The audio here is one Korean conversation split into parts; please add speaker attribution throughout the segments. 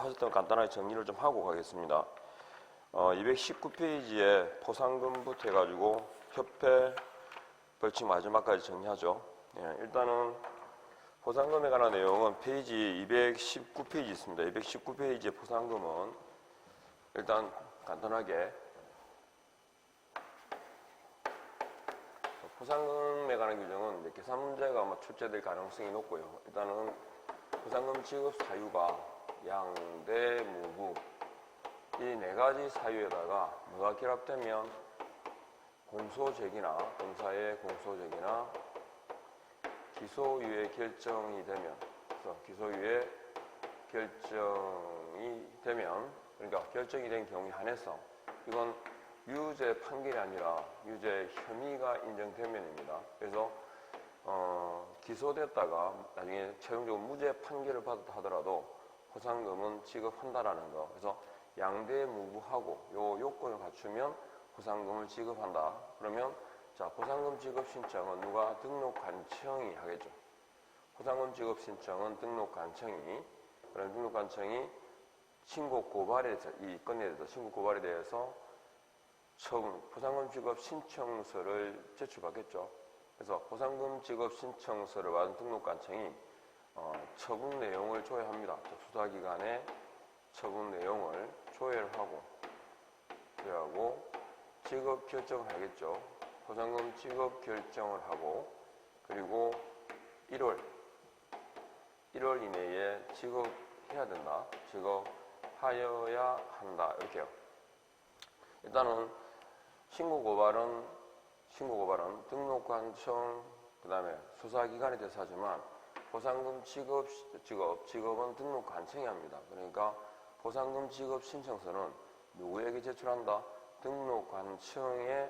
Speaker 1: 하셨던 간단하게 정리를 좀 하고 가겠습니다. 219페이지에 포상금부터 해가지고 협회 벌칙 마지막까지 정리하죠. 일단은 포상금에 관한 내용은 페이지 219페이지 있습니다. 219페이지의 포상금은 일단 간단하게 포상금에 관한 규정은 계산 문제가 출제될 가능성이 높고요. 일단은 포상금 지급 사유가 양대, 무부 이 네 가지 사유에다가 뭐가 결합되면 공소제기나 검사의 공소제기나 기소유예 결정이 되면, 그래서 기소유예 결정이 되면, 그러니까 결정이 된 경우에 한해서 이건 유죄 판결이 아니라 유죄 혐의가 인정되면입니다. 그래서 기소됐다가 나중에 최종적으로 무죄 판결을 받았다 하더라도 포상금은 지급한다라는 거. 그래서 양대무부하고 요 요건을 갖추면 포상금을 지급한다. 그러면 자, 포상금 지급 신청은 누가 등록관청이 하겠죠. 포상금 지급 신청은 등록관청이, 그런 등록관청이 신고 고발에 대해서, 이 건에 대해서 신고 고발에 대해서 포상금 지급 신청서를 제출받겠죠. 그래서 포상금 지급 신청서를 받은 등록관청이 처분 내용을 조회합니다. 수사기관에 처분 내용을 조회하고 지급 결정을 하겠죠. 포상금 지급 결정을 하고, 그리고 1월 이내에 지급해야 된다. 지급하여야 한다. 이렇게요. 일단은 신고 고발은 등록관청, 그 다음에 수사기관에 대해서 하지만 포상금 지급은 등록관청이 합니다. 그러니까 포상금 지급 신청서는 누구에게 제출한다? 등록관청에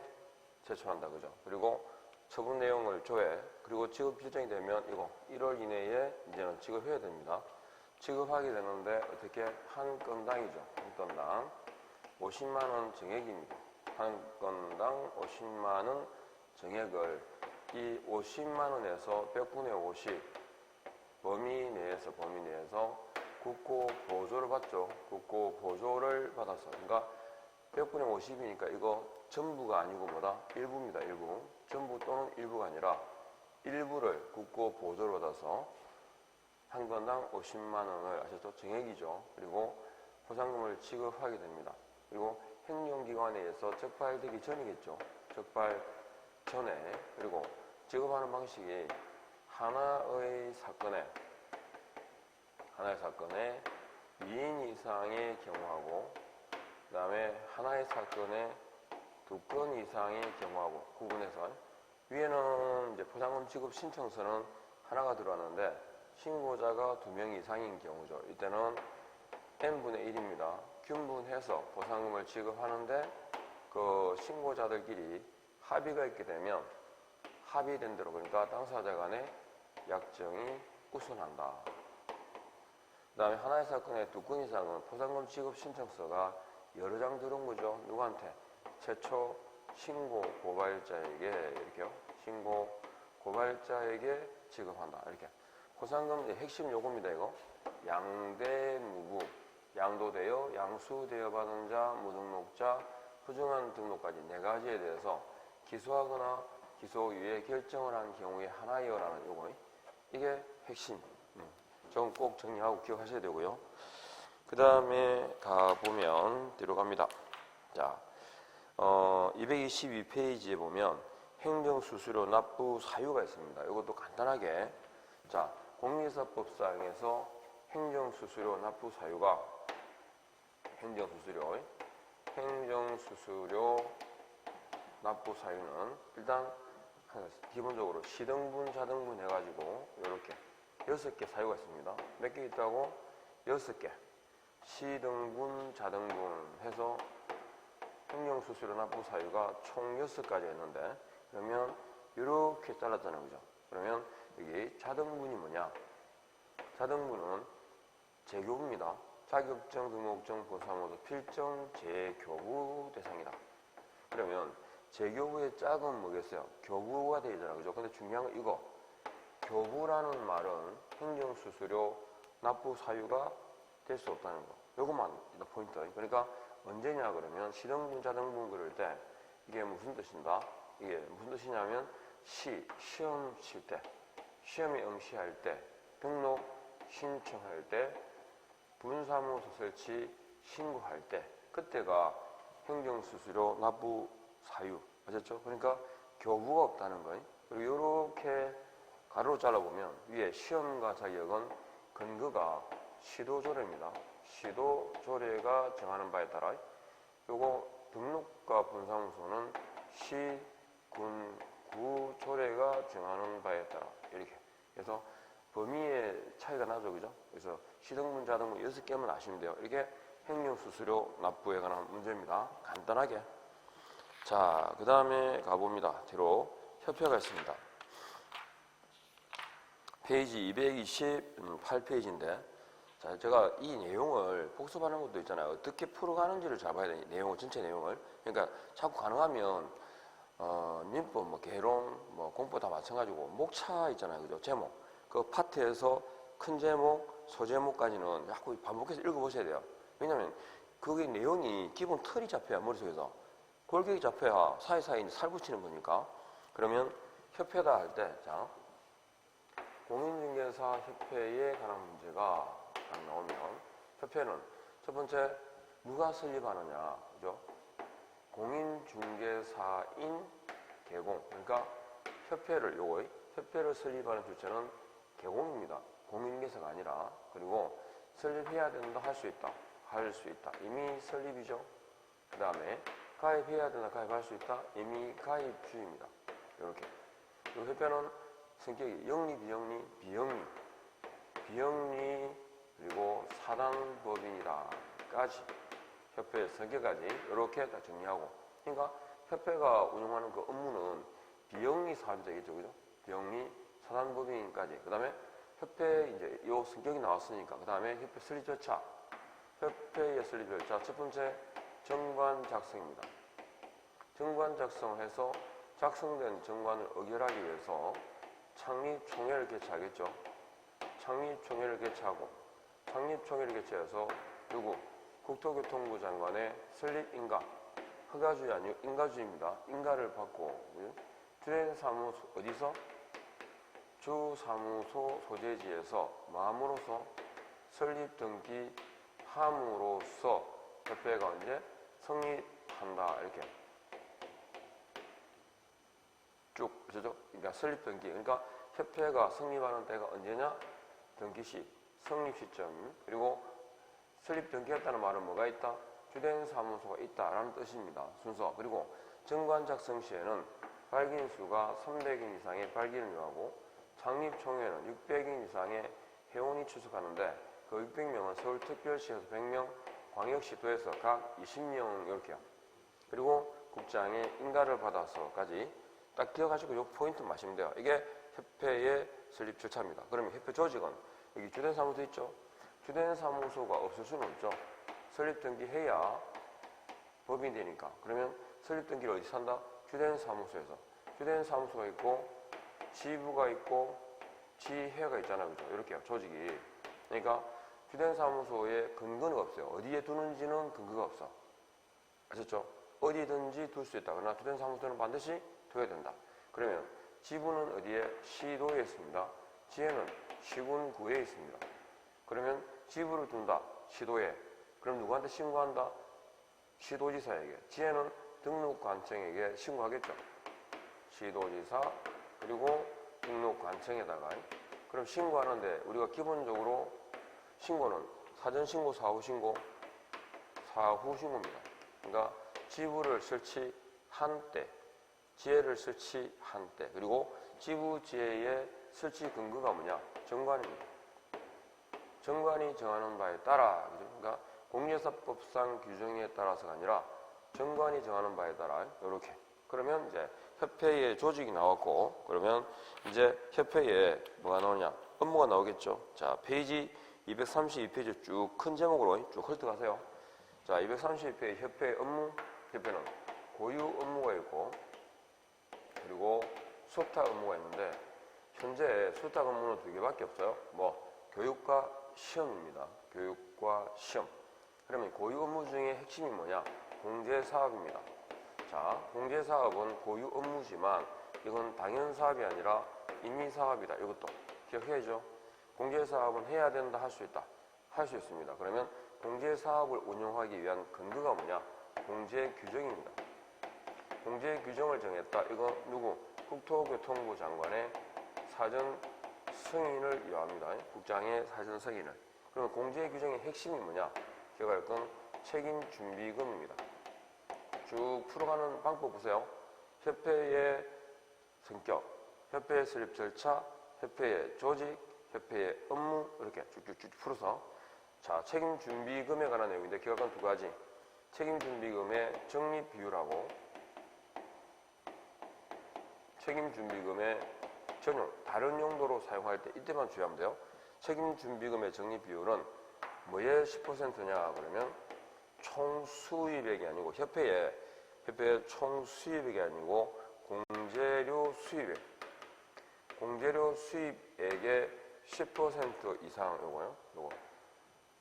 Speaker 1: 제출한다. 그죠? 그리고 처분 내용을 조회, 그리고 지급 결정이 되면 이거 1월 이내에 이제는 지급해야 됩니다. 지급하게 되는데 어떻게? 한 건당이죠. 한 건당 50만원 정액입니다. 한 건당 50만원 정액을 이 50만원에서 100분의 50 범위 내에서 국고 보조를 받죠. 국고 보조를 받아서, 그러니까 100분의 50이니까 이거 전부가 아니고 뭐다? 일부입니다. 일부. 전부 또는 일부가 아니라 일부를 국고 보조를 받아서 한 건당 50만원을 아셨죠? 정액이죠. 그리고 포상금을 지급하게 됩니다. 그리고 행정기관에 의해서 적발되기 전이겠죠. 적발 전에. 그리고 지급하는 방식이 하나의 사건에 2인 이상의 경우하고, 그 다음에 하나의 사건에 2건 이상의 경우하고 구분해서, 위에는 이제 포상금 지급 신청서는 하나가 들어왔는데 신고자가 2명 이상인 경우죠. 이때는 n분의 1입니다. 균분해서 포상금을 지급하는데 그 신고자들끼리 합의가 있게 되면 합의된 대로, 그러니까 당사자 간의 약정이 우선한다. 그 다음에 하나의 사건에 2건 이상은 포상금 지급 신청서가 여러 장 들어온 거죠. 누구한테? 최초 신고 고발자에게, 이렇게요. 신고 고발자에게 지급한다. 이렇게. 포상금 핵심 요겁니다. 이거 양대무부, 양도되어 양수되어 받은 자, 무등록자, 부정한 등록까지 네 가지에 대해서 기소하거나 기소유예 결정을 한 경우에 하나여라는 요거, 이게 핵심. 좀 꼭 정리하고 기억하셔야 되고요. 그 다음에 가보면 뒤로 갑니다. 자, 222페이지에 보면 행정수수료 납부 사유가 있습니다. 이것도 간단하게, 자, 공인사법상에서 행정수수료 납부 사유가 행정수수료 납부 사유는 일단 기본적으로 시등분, 자등분 해가지고 이렇게 6개 사유가 있습니다. 몇 개 있다고? 6개. 시등분, 자등분 해서 행정수수료 납부 사유가 총 6가지 있는데, 그러면 이렇게 잘랐잖아요. 그죠? 그러면 여기 자등분이 뭐냐? 자등분은 재교부입니다. 자격증, 등록증, 보상호도 필정, 재교부 대상이다. 그러면 재교부의 짝은 뭐겠어요? 교부가 되잖아요. 그죠? 근데 중요한 건 이거. 교부라는 말은 행정수수료 납부 사유가 될 수 없다는 거. 요것만 일단 포인트. 그러니까 언제냐 그러면 시등분, 자등분 그럴 때 이게 무슨 뜻인다? 이게 무슨 뜻이냐면 시험 칠 때, 시험에 응시할 때, 등록 신청할 때, 분사무소 설치 신고할 때, 그때가 행정수수료 납부 사유. 아셨죠? 그러니까 교부가 없다는 거예요. 그리고 이렇게 가로로 잘라보면 위에 시험과 자격은 근거가 시도조례입니다. 시도조례가 정하는 바에 따라 요거 등록과 분사무소는 시, 군, 구 조례가 정하는 바에 따라 이렇게. 그래서 범위의 차이가 나죠, 그죠? 그래서 시등분, 자등분 6개만 아시면 돼요. 이렇게 행정수수료 납부에 관한 문제입니다. 간단하게. 자, 그 다음에 가봅니다. 뒤로 협회가 있습니다. 페이지 228페이지인데, 자, 제가 이 내용을 복습하는 것도 있잖아요. 어떻게 풀어가는지를 잘 봐야 돼요. 내용을, 전체 내용을. 그러니까 자꾸 가능하면 민법, 뭐 개론, 뭐 공법 다 마찬가지고 목차 있잖아요, 그죠? 제목. 그 파트에서 큰 제목, 소제목까지는 자꾸 반복해서 읽어보셔야 돼요. 왜냐면 그게 내용이 기본 틀이 잡혀야 머릿속에서 골격이 잡혀야 사이사이 살 붙이는 거니까. 그러면 협회다 할 때, 자, 공인중개사 협회에 관한 문제가 나오면 협회는 첫 번째 누가 설립하느냐, 그죠? 공인중개사인 개공. 그러니까 협회를 설립하는 주체는 개공입니다. 공인중개사가 아니라. 그리고 설립해야 된다, 할 수 있다. 이미 설립이죠. 그 다음에 가입해야 된다, 가입할 수 있다. 이미 가입주입니다. 이렇게. 그리고 협회는 성격이 영리, 비영리, 그리고 사단법인이다까지 협회의 성격까지 이렇게 다 정리하고. 그러니까 협회가 운영하는 그 업무는 비영리 사업이 되겠죠, 그죠? 비영리, 사단법인까지. 그 다음에 협회 이제 요 성격이 나왔으니까 그 다음에 협회 설립 절차. 협회의 설립 절차 첫 번째 정관 작성입니다. 정관 작성을 해서 작성된 정관을 의결하기 위해서 창립총회를 개최하겠죠. 창립총회를 개최하고 창립총회를 개최해서 누구? 국토교통부 장관의 설립인가. 허가주의 아니고 인가주의입니다. 인가를 받고 주된사무소 어디서? 주사무소 소재지에서 마음으로써 설립 등기함으로써 협회가 언제 성립한다. 이렇게 쭉 그죠? 그러니까 설립 등기. 그러니까 협회가 성립하는 때가 언제냐? 등기시, 성립 시점. 그리고 설립 등기했다는 말은 뭐가 있다? 주된 사무소가 있다라는 뜻입니다. 순서. 그리고 정관 작성 시에는 발기인수가 300인 이상의 발기인을 요하고 창립총회는 600인 이상의 회원이 출석하는데 그 600명은 서울특별시에서 100명, 광역시도에서 각 20명 이렇게요. 그리고 국장의 인가를 받아서까지 딱 기억하시고 이 포인트 마시면 돼요. 이게 협회의 설립 절차입니다. 그러면 협회 조직은 여기 주된 사무소 있죠? 주된 사무소가 없을 수는 없죠. 설립 등기해야 법인이 되니까. 그러면 설립 등기를 어디서 한다? 주된 사무소에서. 주된 사무소가 있고 지부가 있고 지회가 있잖아요. 그죠? 이렇게요. 조직이. 그러니까 주된 사무소에 근거는 없어요. 어디에 두는지는 근거가 없어. 아셨죠? 어디든지 둘 수 있다. 그러나 주된 사무소는 반드시 둬야 된다. 그러면 지부는 어디에? 시도에 있습니다. 지회는 시군구에 있습니다. 그러면 지부를 둔다. 시도에. 그럼 누구한테 신고한다? 시도지사에게. 지회는 등록관청에게 신고하겠죠. 시도지사 그리고 등록관청에다가. 그럼 신고하는데 우리가 기본적으로 신고는 사전신고, 사후신고, 사후신고입니다. 그러니까 지부를 설치한 때, 지회를 설치한 때, 그리고 지부 지회의 설치 근거가 뭐냐? 정관입니다. 정관이 정하는 바에 따라, 그러니까 공개사법상 규정에 따라서가 아니라 정관이 정하는 바에 따라 이렇게. 그러면 이제 협회의 조직이 나왔고, 그러면 이제 협회에 뭐가 나오냐? 업무가 나오겠죠. 자, 페이지 232페이지 쭉 큰 제목으로 쭉 훑어가세요. 자, 232페이지 협회 업무. 협회는 고유 업무가 있고, 그리고 수탁 업무가 있는데, 현재 수탁 업무는 2개밖에 없어요. 뭐, 교육과 시험입니다. 교육과 시험. 그러면 고유 업무 중에 핵심이 뭐냐? 공제사업입니다. 자, 공제사업은 고유 업무지만 이건 당연사업이 아니라 임의사업이다. 이것도 기억해야죠. 공제사업은 해야 된다, 할 수 있다. 할 수 있습니다. 그러면 공제사업을 운영하기 위한 근거가 뭐냐? 공제규정입니다. 공제규정을 정했다. 이거 누구? 국토교통부 장관의 사전 승인을 요합니다. 국장의 사전 승인을. 그러면 공제규정의 핵심이 뭐냐? 기억할 건 책임준비금입니다. 쭉 풀어가는 방법 보세요. 협회의 성격, 협회의 설립 절차, 협회의 조직, 협회의 업무 이렇게 쭉쭉쭉 풀어서 자, 책임준비금에 관한 내용인데 기억할 건 두 가지. 책임준비금의 적립비율하고 책임준비금의 전용, 다른 용도로 사용할 때 이때만 주의하면 돼요. 책임준비금의 적립비율은 뭐의 10%냐 그러면 총수입액이 아니고 협회의 총수입액이 아니고 공제료 수입액, 공제료 수입액의 10% 이상 요거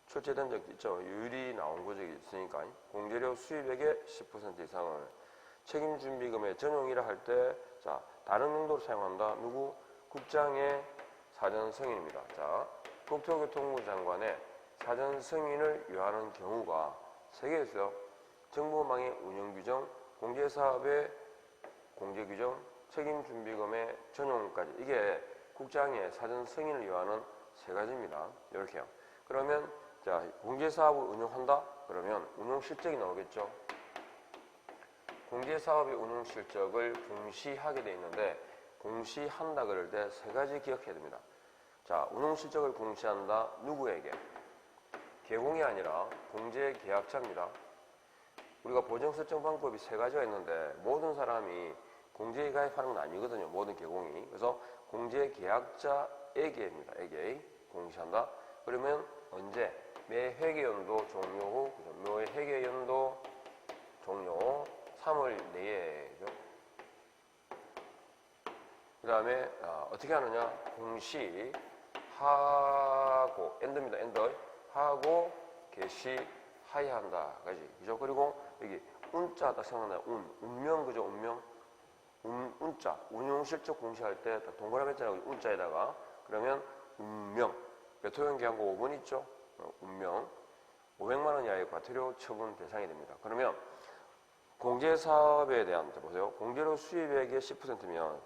Speaker 1: 출제된 적 있죠. 유율이 나온 적이 있으니까 공제료 수입액의 10% 이상을 책임준비금의 전용이라 할 때 자, 다른 용도로 사용한다. 누구? 국장의 사전 승인입니다. 자, 국토교통부 장관의 사전 승인을 요하는 경우가 3개 있어요. 정보망의 운영규정, 공제사업의 공제규정, 책임준비금의 전용까지. 이게 국장의 사전 승인을 요하는 3가지입니다. 이렇게요. 그러면 자, 공제사업을 운영한다? 그러면 운용실적이 나오겠죠. 공제사업의 운용실적을 공시하게 되어 있는데 공시한다 그럴 때 3가지 기억해야 됩니다. 자, 운용실적을 공시한다. 누구에게? 개공이 아니라 공제계약자입니다. 우리가 보정설정 방법이 3가지가 있는데 모든 사람이 공제에 가입하는 건 아니거든요. 모든 개공이. 그래서 공제계약자에게입니다. 에게 공시한다. 그러면 언제? 매 회계연도 종료 후, 매 회계연도 종료 후 3월 내에죠. 그 다음에 어떻게 하느냐? 공시하고 엔드입니다. 엔드 하고 게시하여야 한다. 까지 그죠? 그리고 여기 운자 딱 생각나요. 운명 그죠? 운명 운자 운용실적 공시할 때 동그라미 했잖아요. 운자에다가 그러면 운명 토용계약고 5번 있죠? 운명 500만 원 이하의 과태료 처분 대상이 됩니다. 그러면 공제사업에 대한 보세요. 공제료 수입액의 10%면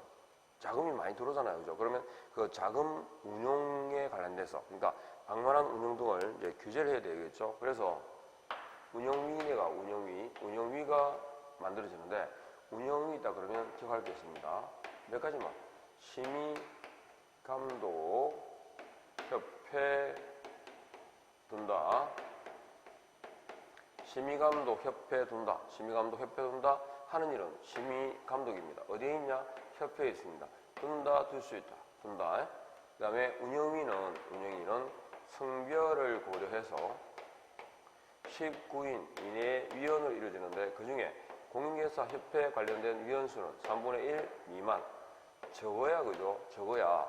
Speaker 1: 자금이 많이 들어오잖아요. 그죠? 그러면 그 자금 운용에 관련돼서 그러니까 방만한 운용 등을 이제 규제를 해야 되겠죠. 그래서 운영위가 만들어지는데 운영위 있다 그러면 기억할 게 있습니다. 몇 가지만. 심의, 감독, 협회 둔다. 심의감독, 협회 둔다. 심의감독, 협회 둔다. 하는 일은 심의감독입니다. 어디에 있냐? 협회에 있습니다. 둔다, 둘 수 있다. 둔다. 그 다음에 운영위는 성별을 고려해서 19인 이내의 위원으로 이루어지는데 그 중에 공인중개사 협회에 관련된 위원수는 3분의 1 미만. 적어야 그죠? 적어야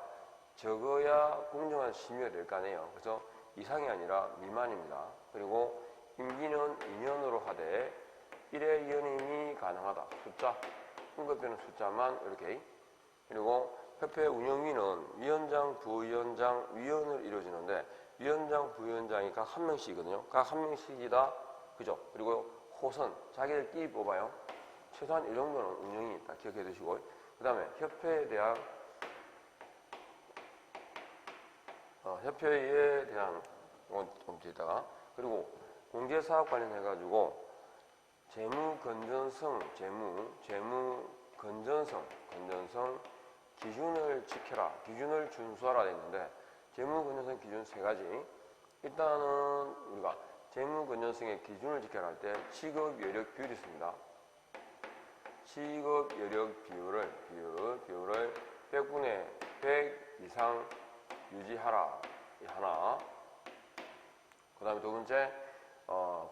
Speaker 1: 공정한 심의가 될 거 아니에요. 그래서 이상이 아니라 미만입니다. 그리고 임기는 2년으로 하되 1회 연임이 가능하다. 숫자, 언급되는 숫자만 이렇게. 그리고 협회 운영위는 위원장, 부위원장, 위원으로 이루어지는데 위원장, 부위원장이 각 한 명씩이거든요. 각 한 명씩이다. 그죠? 그리고 호선, 자기들끼리 뽑아요. 최소한 이 정도는 운영이 있다. 기억해 두시고. 그 다음에 협회에 대한 뒤에다가 그리고 공제사업 관련해가지고 재무 건전성 기준을 지켜라, 기준을 준수하라 했는데 재무 건전성 기준 3가지. 일단은 우리가 재무 건전성의 기준을 지켜라 할 때 취급 여력 비율이 있습니다. 취급 여력 비율을 100분의 100 이상 유지하라. 이 하나. 그 다음에 2번째,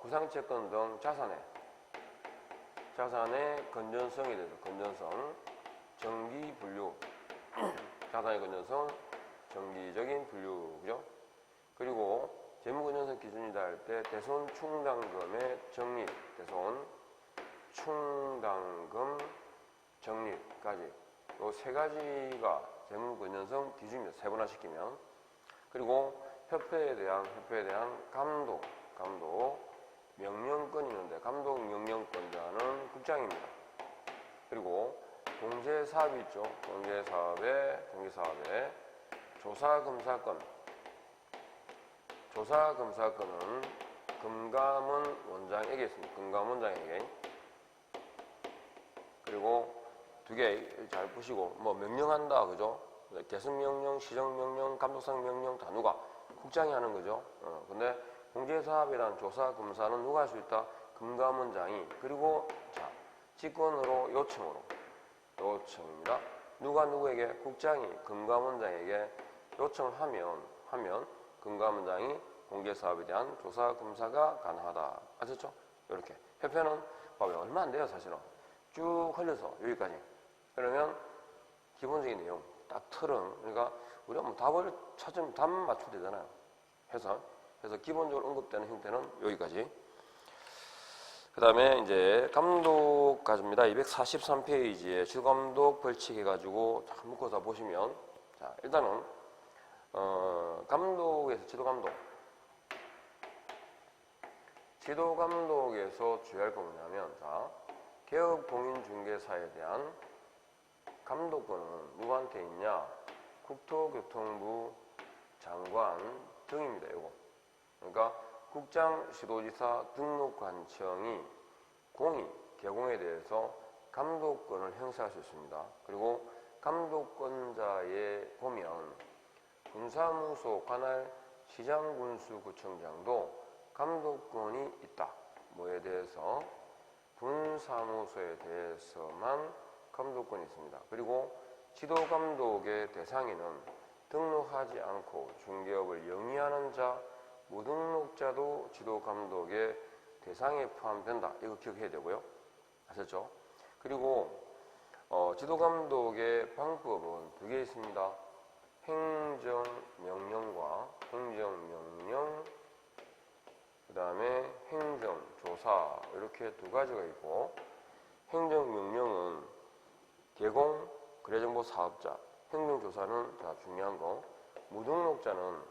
Speaker 1: 구상채권 등 자산의 건전성에 대해서 건전성, 정기 분류, 자산의 건전성, 정기적인 분류, 그죠? 그리고 재무근전성 기준이다 할 때 대손 충당금의 적립, 대손 충당금 적립까지 요 세 가지가 재무근전성 기준입니다. 세분화시키면. 그리고 협회에 대한 감독 명령권이 있는데 감독 명령권자는 국장입니다. 그리고 공제사업이 있죠. 공제사업의 조사검사권은 금감원 원장에게 있습니다. 금감원 원장에게. 그리고 두 개 잘 보시고 뭐 명령한다 그죠? 개선명령, 시정명령, 감독상 명령 다 누가? 국장이 하는 거죠. 근데 공제사업에 대한 조사검사는 누가 할 수 있다? 금감원장이. 그리고 자 직권으로 요청입니다. 누가 누구에게? 국장이 금감원장에게 요청하면 금감원장이 공제사업에 대한 조사검사가 가능하다. 아셨죠? 이렇게. 협회는 법이 얼마 안 돼요 사실은. 쭉 흘려서 여기까지. 그러면 기본적인 내용 딱 틀은 그러니까 우리가 뭐 답을 찾으면 답만 맞추면 되잖아요. 그래서 기본적으로 언급되는 형태는 여기까지. 그 다음에 이제 감독 가줍니다. 243페이지에 주감독 벌칙 해가지고 쫙 묶어서 보시면 자 일단은 감독에서 지도감독에서 주의할 거 뭐냐면 자 개업공인중개사에 대한 감독권은 누구한테 있냐? 국토교통부 장관 등입니다. 이거. 그러니까 국장, 시도지사, 등록관청이 개공에 대해서 감독권을 행사할 수 있습니다. 그리고 감독권자에 보면 군사무소 관할 시장군수구청장도 감독권이 있다. 뭐에 대해서? 군사무소에 대해서만 감독권이 있습니다. 그리고 지도감독의 대상에는 등록하지 않고 중개업을 영위하는 자, 무등록자도 지도감독의 대상에 포함된다. 이거 기억해야 되고요. 아셨죠? 그리고 지도감독의 방법은 두 개 있습니다. 행정명령과 행정명령, 그 다음에 행정조사 이렇게 두 가지가 있고 행정명령은 개공, 거래정보 사업자, 행정조사는 자 중요한 거 무등록자는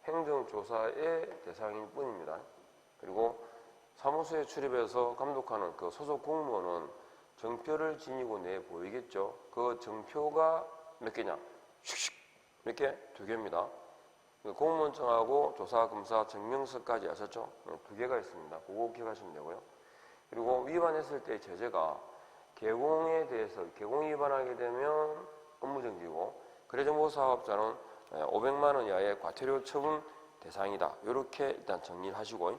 Speaker 1: 행정조사의 대상일 뿐입니다. 그리고 사무소에 출입해서 감독하는 그 소속 공무원은 정표를 지니고 내 보이겠죠. 그 정표가 몇 개냐? 슉슉 몇 개? 두 개입니다. 공무원증하고 조사, 검사, 증명서까지 아셨죠? 두 개가 있습니다. 그거 기억하시면 되고요. 그리고 위반했을 때 제재가 개공에 대해서 개공 위반하게 되면 업무정지고 거래정보 사업자는 500만 원 이하의 과태료 처분 대상이다. 이렇게 일단 정리를 하시고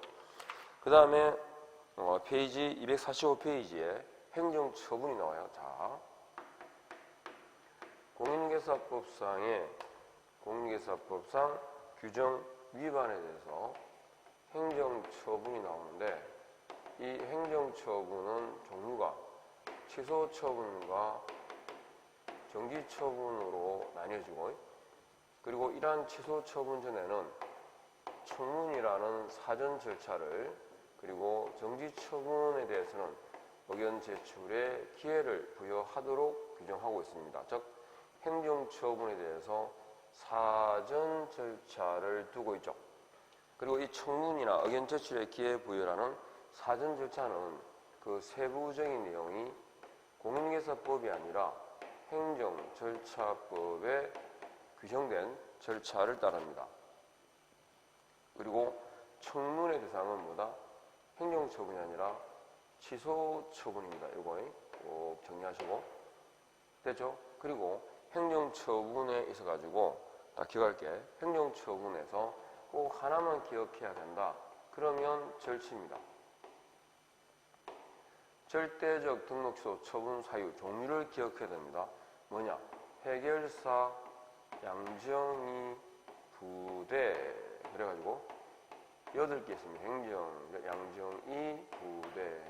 Speaker 1: 그 다음에 페이지 245페이지에 행정처분이 나와요. 자, 공인중개사법상 규정 위반에 대해서 행정처분이 나오는데 이 행정처분은 종류가 취소처분과 정지처분으로 나뉘어지고 그리고 이러한 취소처분 전에는 청문이라는 사전 절차를 그리고 정지처분에 대해서는 의견 제출의 기회를 부여하도록 규정하고 있습니다. 즉 행정처분에 대해서 사전 절차를 두고 있죠. 그리고 이 청문이나 의견 제출의 기회 부여라는 사전 절차는 그 세부적인 내용이 공인중개사법이 아니라 행정절차법에 규정된 절차를 따릅니다. 그리고 청문의 대상은 뭐다? 행정처분이 아니라 취소처분입니다. 이거 꼭 정리하시고 됐죠? 그리고 행정처분에 있어가지고 딱 기억할게. 행정처분에서 꼭 하나만 기억해야 된다. 그러면 절취입니다. 절대적 등록취소 처분 사유 종류를 기억해야 됩니다. 뭐냐? 해결사, 양정이, 부대 그래가지고 8개 있습니다. 양정이, 부대.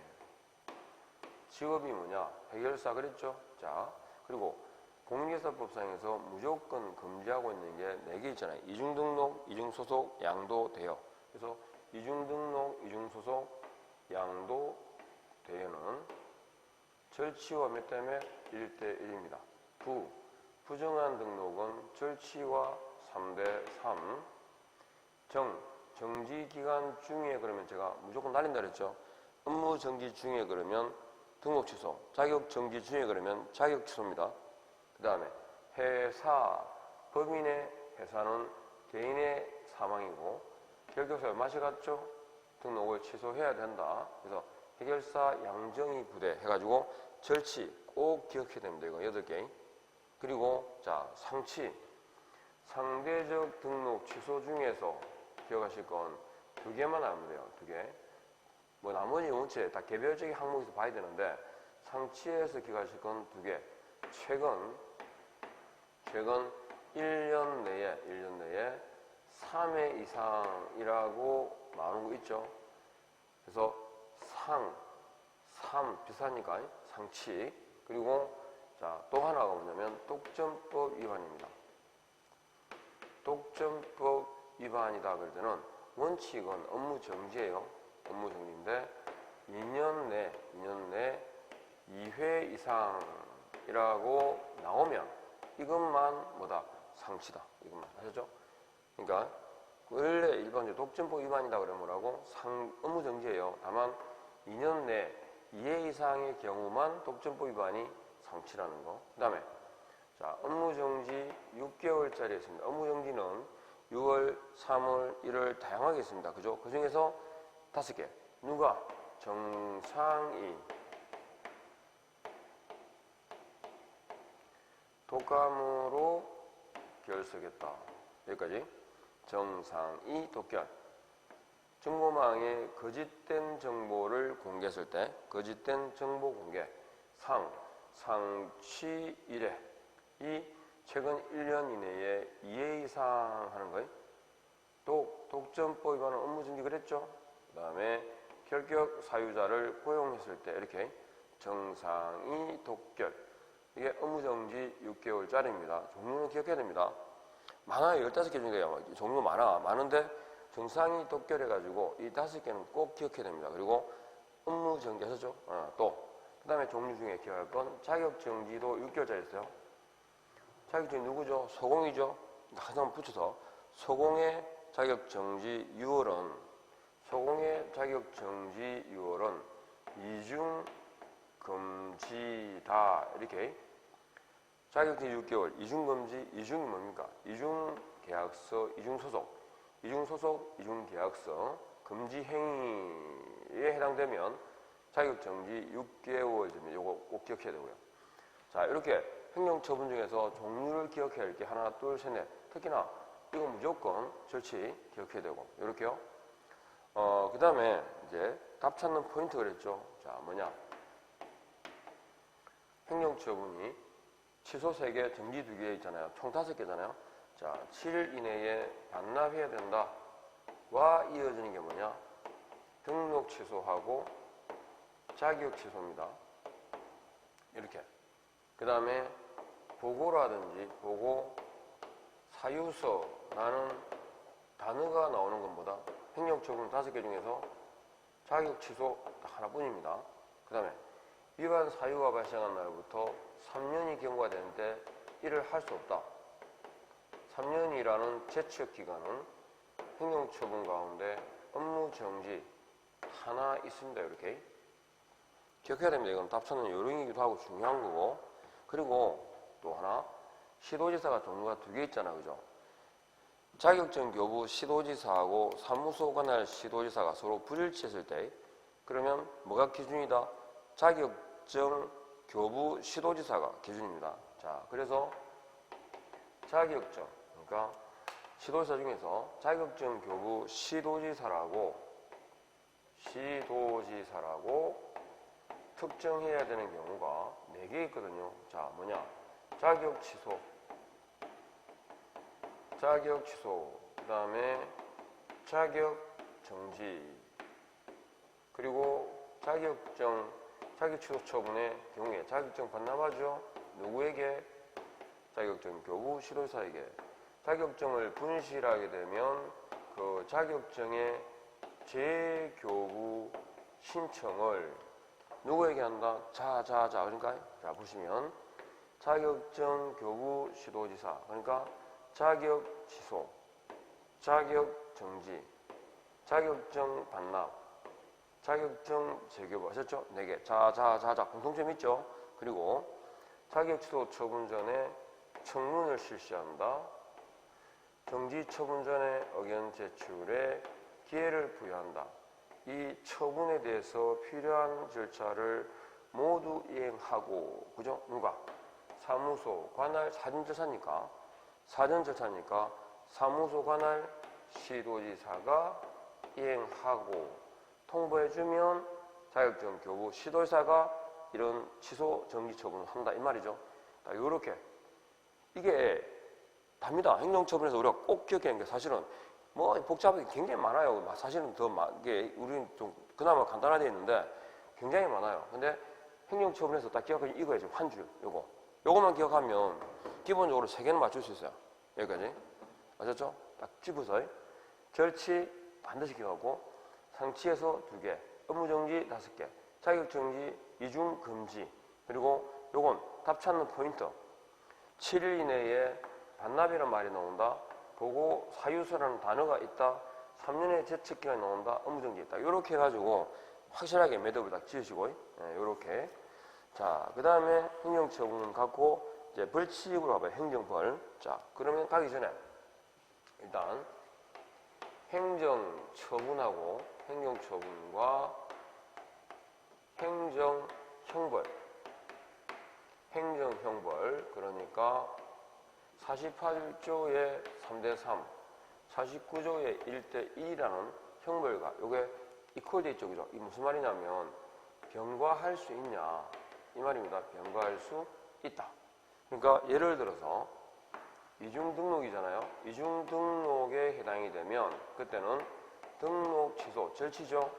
Speaker 1: 직업이 뭐냐? 해결사 그랬죠? 자, 그리고 공인중개사법상에서 무조건 금지하고 있는 게 4개 있잖아요. 이중등록, 이중소속, 양도대여. 그래서 이중등록, 이중소속, 양도대여는 절치와 몇 대 몇? 1대 1입니다. 부정한 등록은 절치와 3대 3. 정지기간 중에 그러면 제가 무조건 날린다 그랬죠. 업무 정지 중에 그러면 등록 취소, 자격 정지 중에 그러면 자격 취소입니다. 그 다음에 회사, 법인의 회사는 개인의 사망이고 결격사유 맛이 갔죠? 등록을 취소해야 된다. 그래서 해결사 양정이 부대 해가지고 절치 꼭 기억해야 됩니다. 이거 8개. 그리고 자 상치, 상대적 등록 취소 중에서 기억하실 건 2개만 알면 돼요. 2개. 뭐 나머지 원체 다 개별적인 항목에서 봐야 되는데 상치에서 기억하실 건 2개. 최근 1년 내에 3회 이상이라고 나오는 거 있죠. 그래서 3 비슷하니까 상치. 그리고 자, 또 하나가 뭐냐면 독점법 위반입니다. 독점법 위반이다 그럴 때는 원칙은 업무 정지예요. 업무 정지인데 2년 내 2회 이상이라고 나오면 이것만 뭐다? 상치다. 이것만 아셨죠? 그러니까 원래 일반적으로 독점법 위반이다 그러면 뭐라고? 업무 정지예요. 다만 2년 내 2회 이상의 경우만 독점법 위반이 상치라는 거. 그 다음에 자, 업무 정지 6개월짜리 있습니다. 업무 정지는 6월, 3월, 1월 다양하게 있습니다. 그죠? 그 중에서 5개. 누가? 정상이 독감으로 결석했다. 여기까지. 정상이 독결. 정보망에 거짓된 정보를 공개했을 때 거짓된 정보 공개. 상치 1회. 이 최근 1년 이내에 2회 이상 하는 거예요. 독점법 위반은 업무정지 그랬죠. 그 다음에 결격 사유자를 고용했을 때 이렇게 정상이 독결. 이게 업무정지 6개월짜리입니다. 종류는 기억해야 됩니다. 많아요. 15개 중에 종류 많은데 정상이 독결해가지고 이 5개는 꼭 기억해야 됩니다. 그리고 업무정지 하셨죠? 그 다음에 종류 중에 기억할 건 자격정지도 6개월짜리 있어요. 자격정지 누구죠? 소공이죠? 항상 붙여서 소공의 자격정지 6월은 이중금지다. 이렇게 자격정지 6개월, 이중금지, 이중이 뭡니까? 이중계약서, 이중소속, 이중계약서 금지행위에 해당되면 자격정지 6개월 되면 요거 꼭 기억해야 되고요. 자, 이렇게 행정처분 중에서 종류를 기억해야 할 게 하나, 둘, 셋, 넷. 특히나 이거 무조건 절치 기억해야 되고 이렇게요. 그 다음에 이제 답 찾는 포인트 그랬죠. 자, 뭐냐? 행정처분이 취소 3개, 정지 2개 있잖아요. 총 5개잖아요. 자, 7일 이내에 반납해야 된다. 와 이어지는 게 뭐냐? 등록 취소하고 자격 취소입니다. 이렇게. 그 다음에 보고라든지 보고 사유서라는 단어가 나오는 것보다 행정처분 5개 중에서 자격 취소 하나뿐입니다. 그 다음에 위반 사유가 발생한 날부터 3년이 경과가 되는데 이를 할 수 없다. 3년이라는 제척 기간은 행정처분 가운데 업무 정지 하나 있습니다. 이렇게 기억해야 됩니다. 이건 답변은 요령이기도 하고 중요한 거고. 그리고 또 하나 시도지사가 종류가 2개 있잖아. 그죠? 자격증 교부 시도지사하고 사무소 관할 시도지사가 서로 불일치했을 때 그러면 뭐가 기준이다? 자격증 교부 시도지사가 기준입니다. 자, 그래서 자격증, 그러니까 시도지사 중에서 자격증 교부 시도지사라고 특정해야 되는 경우가 4개 있거든요. 자, 뭐냐? 자격 취소, 그 다음에 자격 정지, 그리고 자격 취소 처분의 경우에 자격증 반납하죠? 누구에게? 자격증 교부 시도지사에게 자격증을 분실하게 되면 그 자격증의 재교부 신청을 누구에게 한다? 그러니까 자 보시면 자격증 교부 시도지사 그러니까 자격 취소, 자격 정지, 자격증 반납, 자격증 재교부 하셨죠? 4개. 자 공통점 있죠? 그리고 자격 취소 처분 전에 청문을 실시한다. 정지 처분 전에 의견 제출에 기회를 부여한다. 이 처분에 대해서 필요한 절차를 모두 이행하고, 그죠? 누가? 사무소, 관할, 사전절차니까 사무소, 관할, 시도지사가 이행하고 통보해주면 자격증 교부 시도지사가 이런 취소, 정지 처분을 한다. 이 말이죠. 요렇게. 이게 답니다. 행정처분에서 우리가 꼭 기억해야 하는 게 사실은 뭐 복잡하게 굉장히 많아요. 사실은 이게 우리는 좀 그나마 간단하게 있는데 굉장히 많아요. 근데 행정처분에서 딱 기억하면 이거예요. 한 줄. 요거만 기억하면 기본적으로 3개는 맞출 수 있어요. 여기까지. 아셨죠? 딱 집어서. 절치 반드시 기억하고 상치에서 2개, 업무정지 5개, 자격정지, 이중금지. 그리고 요건 답 찾는 포인트. 7일 이내에 반납이라는 말이 나온다. 보고 사유서라는 단어가 있다. 3년의 제척기간이 나온다. 업무정지 있다. 요렇게 해가지고 확실하게 매듭을 딱 지으시고 요렇게. 자, 그 다음에 행정처분 갖고 이제 벌칙으로 가봐요. 행정벌. 자, 그러면 가기 전에 일단 행정처분하고 행정처분과 행정형벌. 행정형벌. 그러니까 48조의 3대3, 49조의 1대2라는 형벌과 요게 이퀄되어 있죠. 그죠? 이 무슨 말이냐면 병과할 수 있냐 이 말입니다. 병과할 수 있다. 그러니까 예를 들어서 이중등록이잖아요. 이중등록에 해당이 되면 그때는 등록 취소, 절치죠.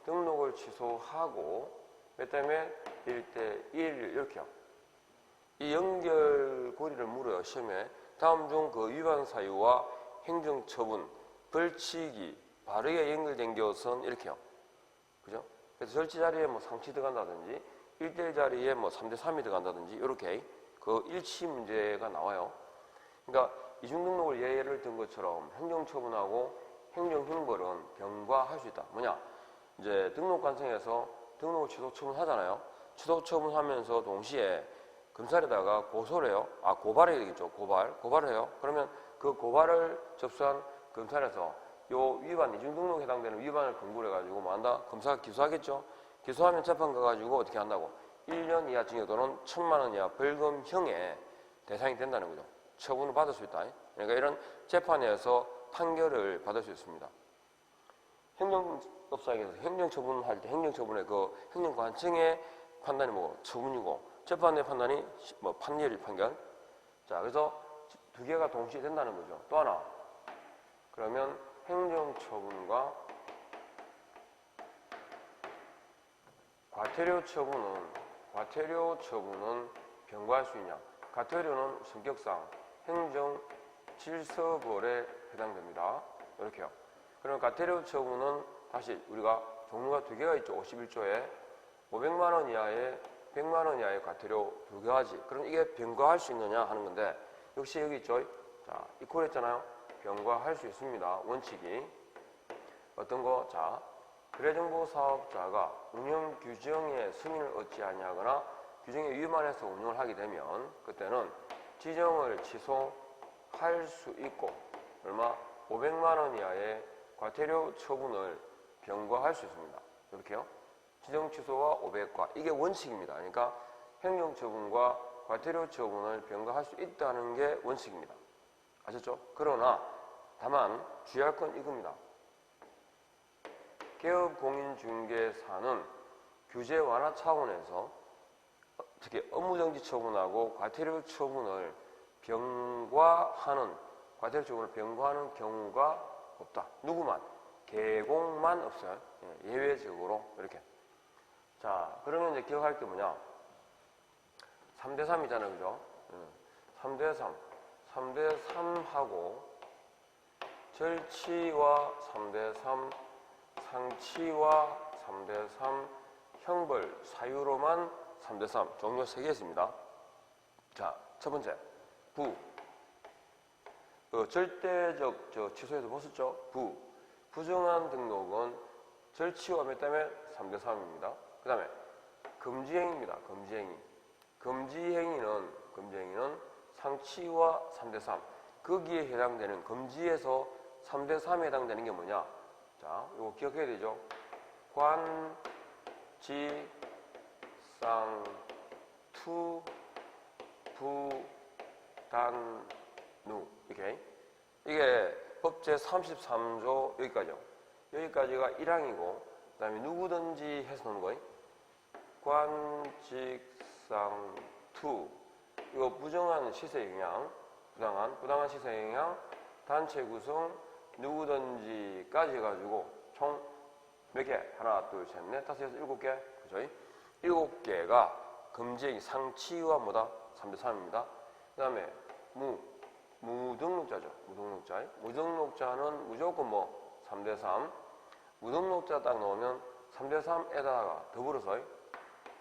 Speaker 1: 등록을 취소하고 그 다음에 1대1 이렇게요. 이 연결고리를 물어요. 시험에. 다음 중 그 위반 사유와 행정처분, 벌칙이 바르게 연결된 것은 이렇게요. 그죠? 그래서 절치 자리에 뭐 상치 들어간다든지 1대1 자리에 뭐 3대3이 들어간다든지 이렇게 그 일치 문제가 나와요. 그러니까 이중등록을 예를 든 것처럼 행정처분하고 행정형벌은 병과할 수 있다. 뭐냐? 이제 등록관청에서 등록을 취소 처분하잖아요. 취소 처분하면서 동시에 검찰에다가 고소를 해요. 고발해야 되겠죠. 고발을 해요. 그러면 그 고발을 접수한 검찰에서 요 위반, 이중등록에 해당되는 위반을 근거로 해가지고 뭐 한다? 검사가 기소하겠죠. 기소하면 재판 가가지고 어떻게 한다고? 1년 이하 징역 또는 1,000만 원 이하 벌금형의 대상이 된다는 거죠. 처분을 받을 수 있다. 그러니까 이런 재판에서 판결을 받을 수 있습니다. 행정법상에서 행정처분할 때 행정처분의 그 행정관청의 판단이 뭐 처분이고 재판의 판단이 뭐 판결. 자, 그래서 2개가 동시에 된다는 거죠. 또 하나. 그러면 행정처분과 과태료 처분은 병과할 수 있냐? 과태료는 성격상 행정질서벌에 해당됩니다. 이렇게요. 그럼 과태료 처분은 다시 우리가 종류가 2개가 있죠. 51조에 500만 원 이하의 100만 원 이하의 과태료 2가지. 그럼 이게 병과할 수 있느냐 하는 건데 역시 여기 있죠. 자, 이퀄했잖아요. 병과할 수 있습니다. 원칙이. 어떤 거? 자, 거래정보 사업자가 운영 규정의 승인을 얻지 아니하거나 규정에 위반해서 운영을 하게 되면 그때는 지정을 취소할 수 있고 얼마? 500만 원 이하의 과태료 처분을 병과할 수 있습니다. 이렇게요. 지정 취소와 500과 이게 원칙입니다. 그러니까 행정처분과 과태료 처분을 병과할 수 있다는 게 원칙입니다. 아셨죠? 그러나 다만 주의할 건 이겁니다. 개업공인중개사는 규제 완화 차원에서 특히 업무정지 처분하고 과태료 처분을 병과하는 경우가 없다. 누구만? 개공만 없어요. 예외적으로 이렇게. 자, 그러면 이제 기억할 게 뭐냐? 3대3이잖아요. 그죠? 3대 3. 3대 3하고 절치와 3대 3, 상치와 3대 3, 형벌, 사유로만 3대 3. 종류 3개 있습니다. 자, 첫 번째. 부. 절대적 취소에서 보셨죠? 부. 부정한 등록은 절치와 몇 때문에 3대 3입니다. 그 다음에 금지행위입니다. 금지행위. 금지행위는 상치와 3대 3. 거기에 해당되는 금지에서 3대 3에 해당되는 게 뭐냐? 자, 이거 기억해야 되죠? 관, 지, 상, 투, 부, 단, 누. 이렇게. 이게 법제 33조 여기까지요. 여기까지가 1항이고, 그 다음에 누구든지 해서 놓는 거예요. 관, 직, 상, 투. 이거 부정한 시세 영향, 부당한 시세 영향, 단체 구성, 누구든지까지 해가지고 총 몇 개? 하나, 둘, 셋, 넷, 다섯, 여섯, 7개. 그죠? 7개가 금지행위 상치와 뭐다? 3대 3입니다. 그 다음에 무등록자죠. 무등록자는 무조건 뭐 3대 3. 무등록자 딱 넣으면 3대 3에다가 더불어서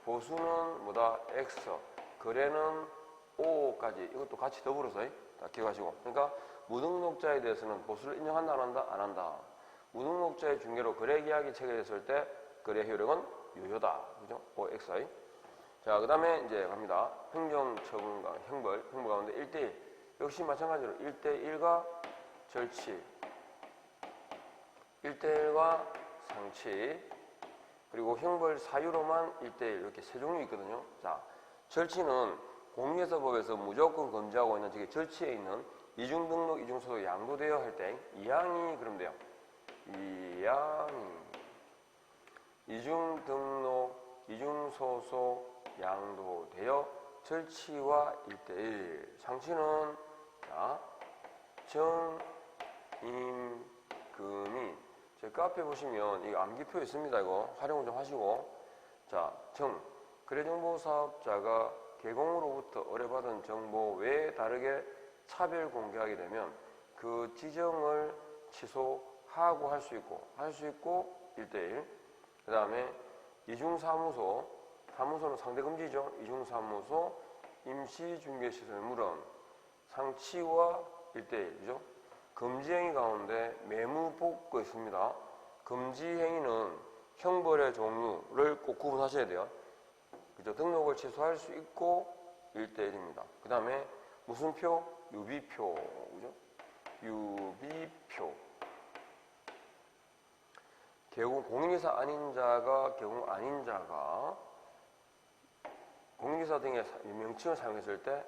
Speaker 1: 보수는 뭐다? X, 거래는 O까지 이것도 같이 더불어서 딱 기억하시고. 그러니까 무등록자에 대해서는 보수를 인정한다 안 한다? 안 한다. 무등록자의 중개로 거래계약이 체결됐을 때 거래 효력은 유효다. 그죠? OX. 자, 그 다음에 이제 갑니다. 행정처분과 형벌 가운데 1대1. 역시 마찬가지로 1대1과 절치, 1대1과 상치, 그리고 형벌 사유로만 1대1 이렇게 세 종류 있거든요. 자, 절치는 공인중개사법에서 무조건 금지하고 있는 저게 절치에 있는 이중등록, 이중소속 양도되어 할 때 2항이 그럼 돼요. 2항이 이중등록, 이중소속 양도되어 절치와 1대1. 상치는 자, 정, 임, 금이 제 카페 보시면 이 암기표 있습니다. 이거 활용 좀 하시고. 자, 정, 거래정보사업자가 개공으로부터 의뢰받은 정보 외에 다르게 차별 공개하게 되면 그 지정을 취소하고 할 수 있고 1대1. 그 다음에 이중사무소, 사무소는 상대금지죠. 이중사무소, 임시중개시설물은 상치와 1대1이죠. 금지행위 가운데 매무복구 있습니다. 금지행위는 형벌의 종류를 꼭 구분하셔야 돼요. 그죠? 등록을 취소할 수 있고 1대1입니다. 그 다음에 무슨 표? 유비표. 그죠? 유비표. 공인중개사 아닌 자가, 아닌 자가 공인중개사 등의 명칭을 사용했을 때,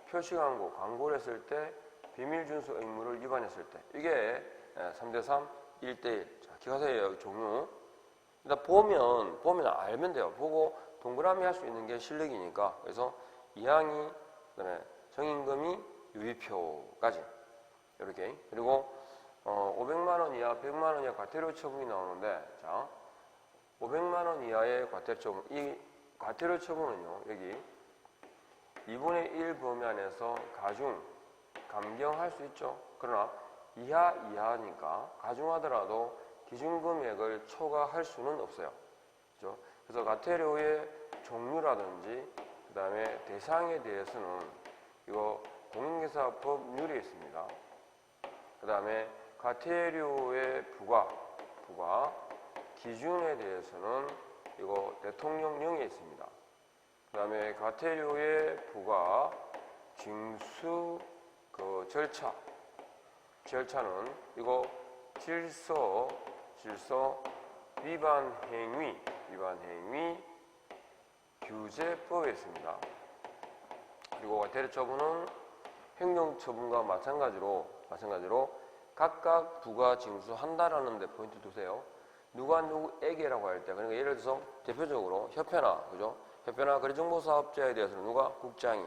Speaker 1: 표시 광고를 했을 때, 비밀 준수 의무를 위반했을 때, 이게 3대 3, 1대1. 자, 기가세의 종류. 일단 보면 알면 돼요. 보고 동그라미 할 수 있는 게 실력이니까. 그래서 이항이, 그다음에 정임금이, 유의표까지. 이렇게. 그리고 500만 원 이하, 100만 원 이하 과태료 처분이 나오는데, 자, 500만 원 이하의 과태료 처분. 이 과태료 처분은요, 여기 2분의 1 범위 안에서 감경할 수 있죠. 그러나 이하니까 가중하더라도 기준금액을 초과할 수는 없어요. 그렇죠? 그래서 과태료의 종류라든지 그 다음에 대상에 대해서는 이거 공인중개사 법률에 있습니다. 그 다음에 과태료의 부과 기준에 대해서는 이거 대통령령에 있습니다. 그 다음에 과태료의 부과 징수 절차는 이거 질서 위반 행위 규제법에 있습니다. 그리고 과태료 처분은 행정처분과 마찬가지로 각각 부과 징수한다라는 데 포인트 두세요. 누가 누구에게라고 할 때, 그러니까 예를 들어서 대표적으로 협회나 거래정보사업자에 대해서는 누가? 국장이,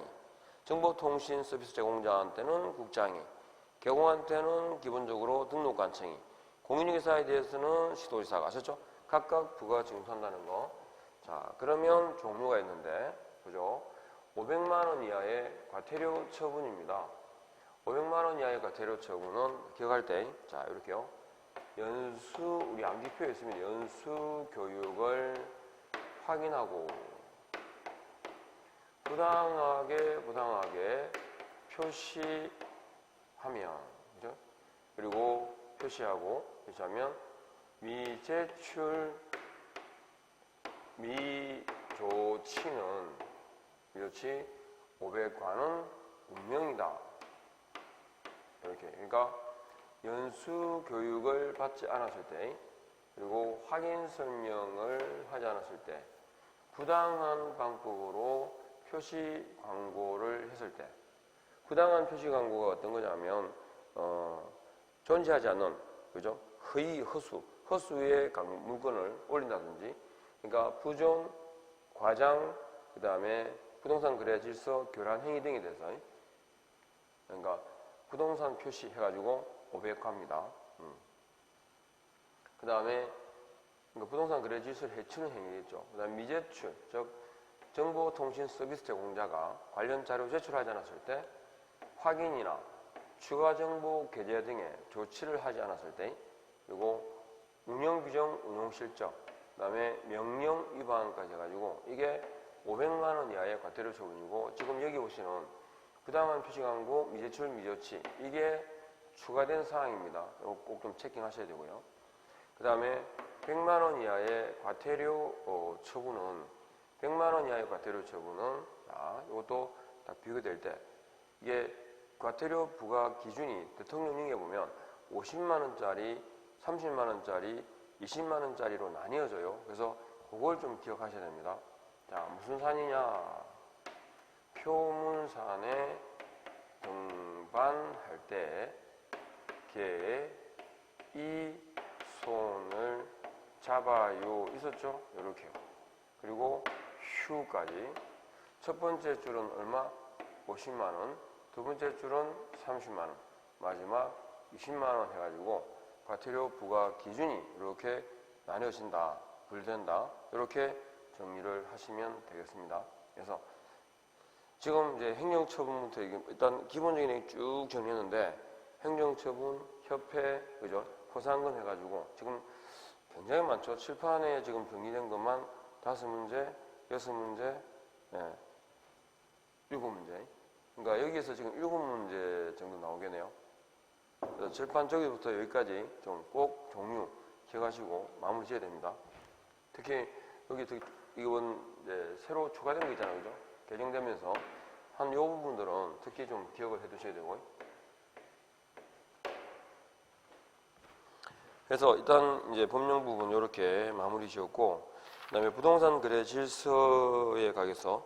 Speaker 1: 정보통신 서비스 제공자한테는 국장이, 개공한테는 기본적으로 등록관청이, 공인중개사에 대해서는 시도지사가. 아셨죠? 각각 부가 징수한다는 거. 자, 그러면 종류가 있는데, 그죠? 500만 원 이하의 과태료 처분입니다. 500만 원 이하의 과태료 처분은 기억할 때, 자, 이렇게요. 우리 암기표에 있으면 연수 교육을 확인하고 부당하게 표시하면, 그죠? 그리고 표시하면 미조치 500관은 운명이다. 이렇게. 그러니까 연수 교육을 받지 않았을 때, 그리고 확인 설명을 하지 않았을 때, 부당한 방법으로 표시 광고를 했을 때, 부당한 표시 광고가 어떤 거냐면 존재하지 않는, 그죠? 허수의 물건을 올린다든지, 그러니까 부정, 과장, 그 다음에 부동산 거래 질서 교란 행위 등에 대해서, 그러니까 부동산 표시 해가지고 500화입니다. 그 다음에 그러니까 부동산 거래 질서를 해치는 행위겠죠. 그 다음에 미제출, 즉 정보통신 서비스 제공자가 관련 자료 제출하지 않았을 때, 확인이나 추가 정보 게재 등의 조치를 하지 않았을 때, 그리고 운영규정, 운용실적, 그 다음에 명령 위반까지 해가지고 이게 500만 원 이하의 과태료 처분이고, 지금 여기 보시는 부당한 표시 광고, 미제출, 미조치, 이게 추가된 사항입니다. 이거 꼭 좀 체킹하셔야 되고요. 그 다음에 100만 원 이하의 과태료 처분은, 100만 원 이하의 과태료 처분은, 자, 이것도 딱 비교될 때, 이게 과태료 부과 기준이 대통령령에 보면 50만 원짜리, 30만 원짜리, 20만 원짜리로 나뉘어져요. 그래서 그걸 좀 기억하셔야 됩니다. 자, 무슨 산이냐? 표문산에 등반할 때 개 이 손을 잡아요 있었죠? 이렇게요. 그리고 휴까지. 첫 번째 줄은 얼마? 50만 원. 두 번째 줄은 30만 원. 마지막 20만 원 해가지고 과태료 부과 기준이 이렇게 나뉘어진다, 분류된다. 이렇게 정리를 하시면 되겠습니다. 그래서 지금 이제 행정처분부터 일단 기본적인 얘기 쭉 정리했는데, 행정처분, 협회, 그죠? 포상금 해가지고 지금 굉장히 많죠. 칠판에 지금 정리된 것만 5문제, 6문제, 7문제. 그러니까 여기에서 지금 7문제 정도 나오겠네요. 그래서 칠판 저기부터 여기까지 좀 꼭 종류 기억하시고 마무리 지어야 됩니다. 특히 여기 이건 이제 새로 추가된 거 있잖아요, 그죠? 개정되면서 한 요 부분들은 특히 좀 기억을 해 두셔야 되고. 그래서 일단 이제 법령 부분 이렇게 마무리 지었고, 그 다음에 부동산 거래 질서에 가겠어.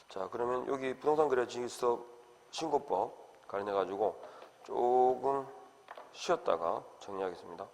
Speaker 1: 자, 그러면 여기 부동산 거래 질서 신고법 관련해 가지고 조금 쉬었다가 정리하겠습니다.